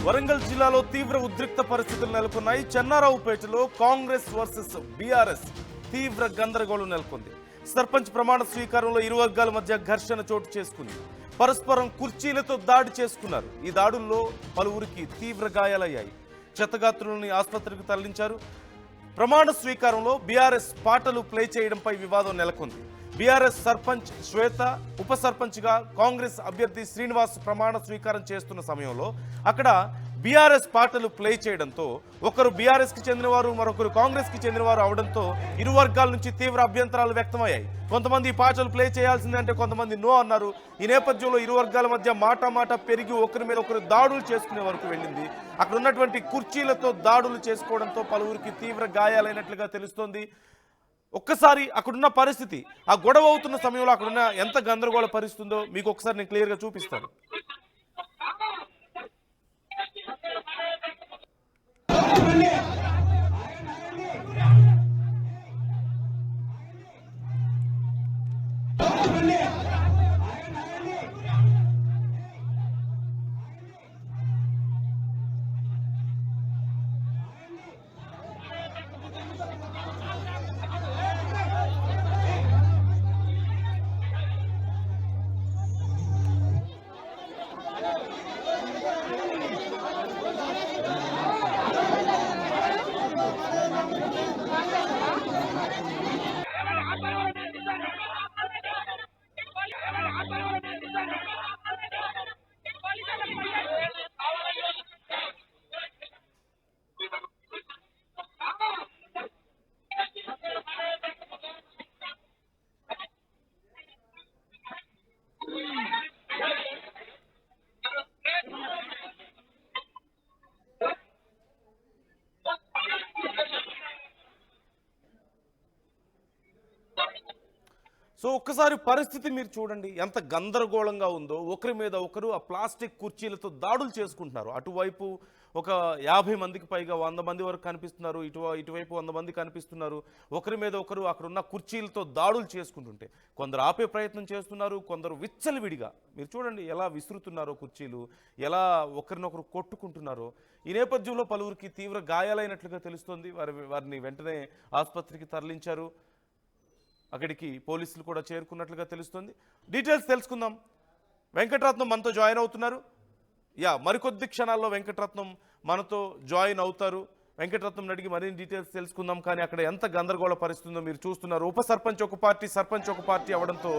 వరంగల్ జిల్లాలో తీవ్ర ఉద్రిక్త పరిస్థితులు నెలకొన్నాయి. చెన్నారావుపేటలో కాంగ్రెస్ వర్సెస్ బీఆర్ఎస్ తీవ్ర గందరగోళం నెలకొంది. సర్పంచ్ ప్రమాణ స్వీకారంలో ఇరు వర్గాల మధ్య ఘర్షణ చోటు చేసుకుంది. పరస్పరం కుర్చీలతో దాడి చేసుకున్నారు. ఈ దాడుల్లో పలువురికి తీవ్ర గాయాలయ్యాయి. క్షతగాత్రులని ఆసుపత్రికి తరలించారు. ప్రమాణ స్వీకారంలో బీఆర్ఎస్ పాటలు ప్లే చేయడంపై వివాదం నెలకొంది. బీఆర్ఎస్ సర్పంచ్ శ్వేత, ఉప సర్పంచ్గా కాంగ్రెస్ అభ్యర్థి శ్రీనివాస్ ప్రమాణ స్వీకారం చేస్తున్న సమయంలో అక్కడ బీఆర్ఎస్ పాటలు ప్లే చేయడంతో ఒకరు బీఆర్ఎస్కి చెందినవారు, మరొకరు కాంగ్రెస్కి చెందినవారు అవడంతో ఇరు వర్గాల నుంచి తీవ్ర అభ్యంతరాలు వ్యక్తమయ్యాయి. కొంతమంది ఈ పాటలు ప్లే చేయాల్సిందే అంటే కొంతమంది నో అన్నారు. ఈ నేపథ్యంలో ఇరు వర్గాల మధ్య మాట పెరిగి ఒకరి మీద ఒకరు దాడులు చేసుకునే వరకు వెళ్ళింది. అక్కడ ఉన్నటువంటి కుర్చీలతో దాడులు చేసుకోవడంతో పలువురికి తీవ్ర గాయాలైనట్లుగా తెలుస్తోంది. ఒక్కసారి అక్కడున్న పరిస్థితి, ఆ గొడవ అవుతున్న సమయంలో అక్కడున్న ఎంత గందరగోళ పరిస్థితుందో మీకు ఒకసారి నేను క్లియర్గా చూపిస్తాను. సో ఒక్కసారి పరిస్థితి మీరు చూడండి, ఎంత గందరగోళంగా ఉందో. ఒకరి మీద ఒకరు ఆ ప్లాస్టిక్ కుర్చీలతో దాడులు చేసుకుంటున్నారు. అటువైపు ఒక 50 మందికి పైగా 100 మంది వరకు కనిపిస్తున్నారు. ఇటువైపు 100 మంది కనిపిస్తున్నారు. ఒకరి మీద ఒకరు అక్కడ ఉన్న కుర్చీలతో దాడులు చేసుకుంటుంటే కొందరు ఆపే ప్రయత్నం చేస్తున్నారు, కొందరు విచ్చలవిడిగా మీరు చూడండి ఎలా విసురుతున్నారో కుర్చీలు, ఎలా ఒకరినొకరు కొట్టుకుంటున్నారో. ఈ నేపథ్యంలో పలువురికి తీవ్ర గాయాలైనట్లుగా తెలుస్తోంది. వారిని వెంటనే ఆసుపత్రికి తరలించారు. అక్కడికి పోలీసులు కూడా చేరుకున్నట్లుగా తెలుస్తుంది. డీటెయిల్స్ తెలుసుకుందాం. వెంకటరత్నం మనతో జాయిన్ అవుతున్నారు. మరికొద్ది క్షణాల్లో వెంకటరత్నం మనతో జాయిన్ అవుతారు. వెంకటరత్నం అడిగి మరిన్ని డీటెయిల్స్ తెలుసుకుందాం. కానీ అక్కడ ఎంత గందరగోళ పరిస్థితుందో మీరు చూస్తున్నారు. ఉప సర్పంచ్ ఒక పార్టీ, సర్పంచ్ ఒక పార్టీ అవడంతో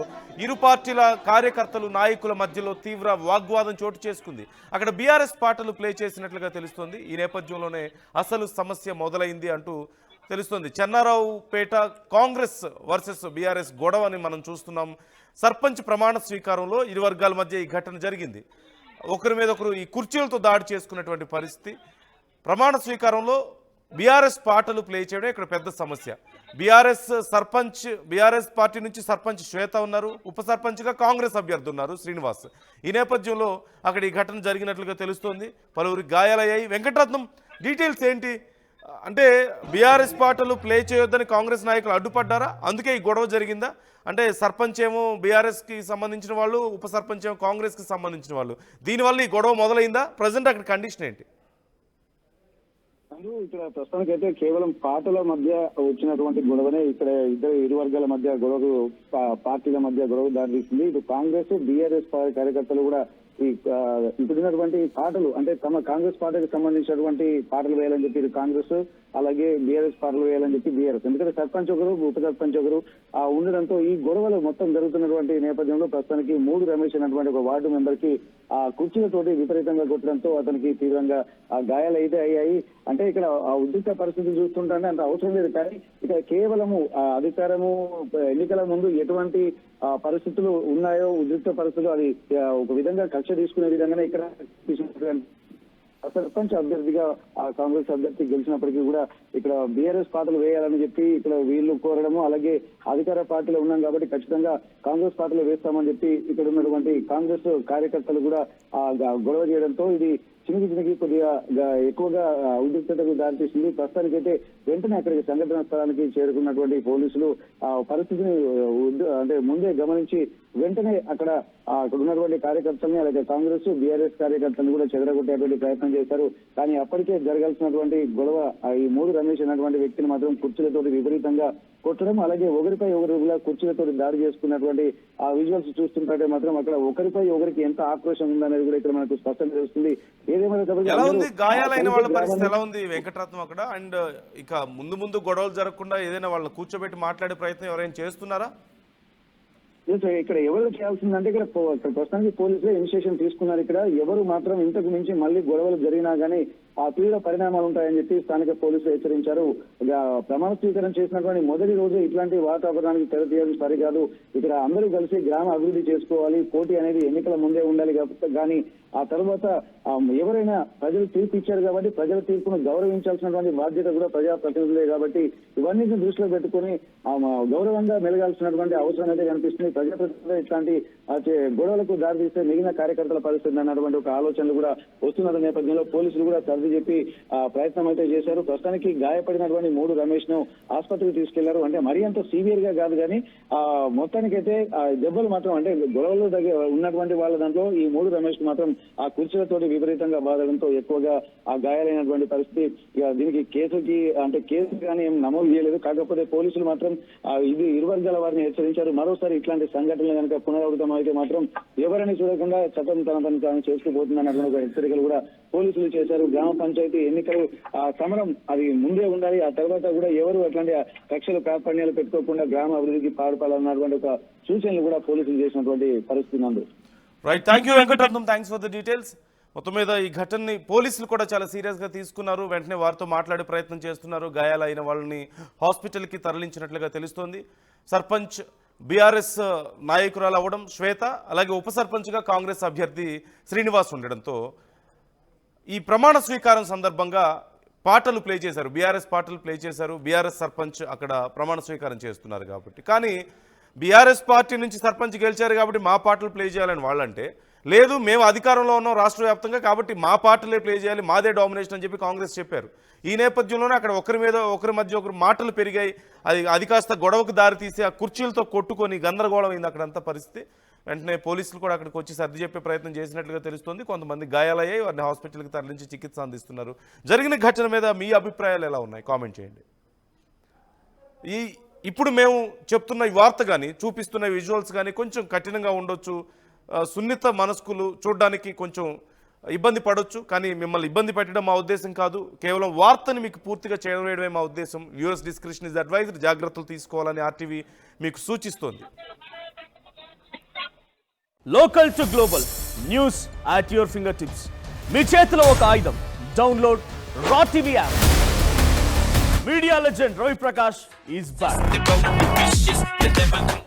ఇరు పార్టీల కార్యకర్తలు, నాయకుల మధ్యలో తీవ్ర వాగ్వాదం చోటు చేసుకుంది. అక్కడ బీఆర్ఎస్ పాటలు ప్లే చేసినట్లుగా తెలుస్తోంది. ఈ నేపథ్యంలోనే అసలు సమస్య మొదలైంది అంటూ తెలుస్తుంది. చెన్నారావుపేట కాంగ్రెస్ వర్సెస్ బీఆర్ఎస్ గొడవని మనం చూస్తున్నాం. సర్పంచ్ ప్రమాణ స్వీకారంలో ఇరు వర్గాల మధ్య ఈ ఘటన జరిగింది. ఒకరి మీద ఒకరు ఈ కుర్చీలతో దాడి చేసుకున్నటువంటి పరిస్థితి. ప్రమాణ స్వీకారంలో బీఆర్ఎస్ పాటలు ప్లే చేయడం ఇక్కడ పెద్ద సమస్య. బీఆర్ఎస్ పార్టీ నుంచి సర్పంచ్ శ్వేత ఉన్నారు. ఉప సర్పంచ్గా కాంగ్రెస్ అభ్యర్థి ఉన్నారు శ్రీనివాస్. ఈ నేపథ్యంలో అక్కడ ఈ ఘటన జరిగినట్లుగా తెలుస్తోంది. పలువురికి గాయాలయ్యాయి. వెంకటరత్నం, డీటెయిల్స్ ఏంటి? అంటే బీఆర్ఎస్ పాటలు ప్లే చేయొద్దని కాంగ్రెస్ నాయకులు అడ్డుపడ్డారా? అందుకే ఈ గొడవ జరిగిందా? అంటే సర్పంచ్ ఏమో బీఆర్ఎస్కి సంబంధించిన వాళ్ళు, ఉప సర్పంచ్ ఏమో కాంగ్రెస్కి సంబంధించిన వాళ్ళు. దీనివల్ల ఈ గొడవ మొదలైందా? ప్రజెంట్ అక్కడ కండిషన్ ఏంటి? ఇక్కడ ప్రస్తుతానికైతే కేవలం పార్టీల మధ్య వచ్చినటువంటి గొడవనే ఇక్కడ ఇరు వర్గాల మధ్య గొడవకు, పార్టీల మధ్య గొడవ దారితీసింది. ఇటు కాంగ్రెస్, బీఆర్ఎస్ కార్యకర్తలు కూడా ఈ ఇప్పుడున్నటువంటి పాటలు, అంటే తమ కాంగ్రెస్ పార్టీకి సంబంధించినటువంటి పాటలు వేయాలని చెప్పి ఇటు కాంగ్రెస్, అలాగే బీఆర్ఎస్ పాటలు వేయాలని చెప్పి బీఆర్ఎస్. ఎందుకంటే సర్పంచ్ ఒకరు, ఉప సర్పంచ్ ఒకరు ఉండడంతో ఈ గొడవలు మొత్తం జరుగుతున్నటువంటి నేపథ్యంలో ప్రస్తుతానికి 3 రమేష్ అనేటువంటి ఒక వార్డు మెంబర్ కి ఆ కుర్చీలతోటి విపరీతంగా కొట్టడంతో అతనికి తీవ్రంగా గాయాలు అయితే అయ్యాయి. అంటే ఇక్కడ ఆ ఉద్రిక్త పరిస్థితి చూస్తుంటే అంత అవసరం లేదు. కానీ ఇక్కడ కేవలము అధికారము, ఎన్నికల ముందు ఎటువంటి పరిస్థితులు ఉన్నాయో, ఉద్రిక్త పరిస్థితులు, అది ఒక విధంగా కక్ష తీసుకునే విధంగానే ఇక్కడ సర్పంచ్ అభ్యర్థిగా కాంగ్రెస్ అభ్యర్థి గెలిచినప్పటికీ కూడా ఇక్కడ బీఆర్ఎస్ పాటలు వేయాలని చెప్పి ఇక్కడ వీళ్ళు కోరడము, అలాగే అధికార పార్టీలో ఉన్నాం కాబట్టి ఖచ్చితంగా కాంగ్రెస్ పార్టీలో వేస్తామని చెప్పి ఇక్కడ ఉన్నటువంటి కాంగ్రెస్ కార్యకర్తలు కూడా గొడవ చేయడంతో ఇది చినికి కొద్దిగా ఎక్కువగా ఉద్రిక్తతకు దారితీసింది. ప్రస్తుతానికైతే వెంటనే అక్కడికి సంఘటన స్థలానికి చేరుకున్నటువంటి పోలీసులు ఆ పరిస్థితిని అంటే ముందే గమనించి వెంటనే అక్కడ ఉన్నటువంటి కార్యకర్తల్ని అలాగే కాంగ్రెస్ బీఆర్ఎస్ కార్యకర్తలను కూడా చెదరగొట్టేటువంటి ప్రయత్నం చేశారు. కానీ అప్పటికే జరగాల్సినటువంటి గొడవ ఈ మూడు రమేష్ అన్నటువంటి వ్యక్తిని మాత్రం కుర్చీలతోటి విపరీతంగా కొట్టడం, అలాగే ఒకరిపై ఒకరు కుర్చీలతో దాడి చేసుకున్నటువంటి ఆ విజువల్స్ చూస్తుంటే మాత్రం అక్కడ ఒకరిపై ఒకరికి ఎంత ఆక్రోశం ఉందనేది కూడా ఇక్కడ మనకు స్పష్టంగా తెలుస్తుంది. ఎలా ఉంది గాయాలైన వాళ్ళ పరిస్థితి ఎలా ఉంది వెంకటరత్నం అక్కడ? అండ్ ఇక ముందు గొడవలు జరగకుండా ఏదైనా వాళ్ళని కూర్చోబెట్టి మాట్లాడే ప్రయత్నం ఎవరైనా చేస్తున్నారా? ఇక్కడ ఎవరు చేయాల్సిందంటే ఇక్కడ ప్రస్తుతానికి పోలీసులే ఇనిషియేషన్ తీసుకున్నారు. ఇక్కడ ఎవరు మాత్రం ఇంతకు మించి మళ్ళీ గొడవలు జరిగినా గానీ ఆ తీవ్ర పరిణామాలు ఉంటాయని చెప్పి స్థానిక పోలీసులు హెచ్చరించారు. ప్రమాణ స్వీకారం చేసినటువంటి మొదటి రోజు ఇట్లాంటి వాతావరణానికి తెరతీయడం సరికాదు. ఇక్కడ అందరూ కలిసి గ్రామ అభివృద్ధి చేసుకోవాలి, పోటీ అనేది ఎన్నికల ముందే ఉండాలి కానీ ఆ తర్వాత ఎవరైనా ప్రజలు తీర్పు ఇచ్చారు కాబట్టి ప్రజల తీర్పును గౌరవించాల్సినటువంటి బాధ్యత కూడా ప్రజాప్రతినిధులే కాబట్టి ఇవన్నిటిని దృష్టిలో పెట్టుకుని గౌరవంగా మెలగాల్సినటువంటి అవసరం అయితే కనిపిస్తుంది. ప్రజాప్రతినిధులు ఇట్లాంటి గొడవలకు దారితీస్తే మిగిలిన కార్యకర్తల పరిస్థితి అన్నటువంటి ఒక ఆలోచనలు కూడా వస్తున్న నేపథ్యంలో పోలీసులు కూడా సర్ది చెప్పి ప్రయత్నం అయితే చేశారు. ప్రస్తుతానికి గాయపడినటువంటి మూడు రమేష్ ను ఆసుపత్రికి తీసుకెళ్లారు. అంటే మరీ అంత సీవియర్ గా కాదు కానీ మొత్తానికైతే దెబ్బలు మాత్రం అంటే గొడవలు ఉన్నటువంటి వాళ్ళ దాంట్లో ఈ మూడు రమేష్ మాత్రం ఆ కుర్చీలతో విపరీతంగా బాధడంతో ఎక్కువగా ఆ గాయాలైనటువంటి పరిస్థితి. దీనికి కేసు కానీ ఏం నమోదు చేయలేదు. కాకపోతే పోలీసులు మాత్రం ఇది ఇరు వర్గాల వారిని హెచ్చరించారు. మరోసారి ఇట్లాంటి సంఘటనలు కనుక పునరావృతం అయితే మాత్రం ఎవరిని చూడకుండా చట్టం తాను చేసుకుపోతుందన్నటువంటి ఒక హెచ్చరికలు కూడా పోలీసులు చేశారు. గ్రామ పంచాయతీ ఎన్నికలు సమరం అది ముందే ఉండాలి. ఆ తర్వాత కూడా ఎవరు అట్లాంటి కక్షలు కార్పణ్యాలు పెట్టుకోకుండా గ్రామ అభివృద్ధికి పాటుపడాలన్నటువంటి ఒక సూచనలు కూడా పోలీసులు చేసినటువంటి పరిస్థితి నందు. Right, thank you Venkataratnam, thanks for the details. మొత్తం మీద ఈ ఘటనని పోలీసులు కూడా చాలా సీరియస్గా తీసుకున్నారు. వెంటనే వారితో మాట్లాడే ప్రయత్నం చేస్తున్నారు. గాయాలైన వాళ్ళని హాస్పిటల్కి తరలించినట్లుగా తెలుస్తోంది. సర్పంచ్ బీఆర్ఎస్ నాయకురాలు అవ్వడం శ్వేత, అలాగే ఉప సర్పంచ్గా కాంగ్రెస్ అభ్యర్థి శ్రీనివాస్ ఉండడంతో ఈ ప్రమాణ స్వీకారం సందర్భంగా పాటలు ప్లే చేశారు, బీఆర్ఎస్ పాటలు ప్లే చేశారు. బీఆర్ఎస్ సర్పంచ్ అక్కడ ప్రమాణ స్వీకారం చేస్తున్నారు కాబట్టి. కానీ బీఆర్ఎస్ పార్టీ నుంచి సర్పంచ్ గెలిచారు కాబట్టి మా పాటలు ప్లే చేయాలని వాళ్ళంటే, లేదు మేము అధికారంలో ఉన్నాం రాష్ట్ర వ్యాప్తంగా కాబట్టి మా పాటలే ప్లే చేయాలి, మాదే డామినేషన్ అని చెప్పి కాంగ్రెస్ చెప్పారు. ఈ నేపథ్యంలోనే అక్కడ ఒకరి మధ్య ఒకరు మాటలు పెరిగాయి. అది కాస్త గొడవకు దారి తీసి ఆ కుర్చీలతో కొట్టుకొని గందరగోళం అయింది అక్కడంతా పరిస్థితి. వెంటనే పోలీసులు కూడా అక్కడికి వచ్చి సర్ది చెప్పే ప్రయత్నం చేసినట్లుగా తెలుస్తోంది. కొంతమంది గాయాలయ్యాయి, వారిని హాస్పిటల్కి తరలించి చికిత్స అందిస్తున్నారు. జరిగిన ఘటన మీద మీ అభిప్రాయాలు ఎలా ఉన్నాయి కామెంట్ చేయండి. ఇప్పుడు మేము చెప్తున్న ఈ వార్త కానీ చూపిస్తున్న విజువల్స్ కానీ కొంచెం కఠినంగా ఉండొచ్చు, సున్నిత మనస్కులు చూడడానికి కొంచెం ఇబ్బంది పడవచ్చు. కానీ మిమ్మల్ని ఇబ్బంది పెట్టడం మా ఉద్దేశం కాదు, కేవలం వార్తని మీకు పూర్తిగా చేరవేయడమే మా ఉద్దేశం. వ్యూవర్స్ డిస్క్రిప్షన్ ఇస్ అడ్వైజ్డ్, జాగ్రత్తలు తీసుకోవాలని ఆర్టీవీ మీకు సూచిస్తోంది. Local to global news at your finger tips. మీ చేతిలో ఒక ఆయుధం, download R TV app. Media legend Ravi Prakash is back.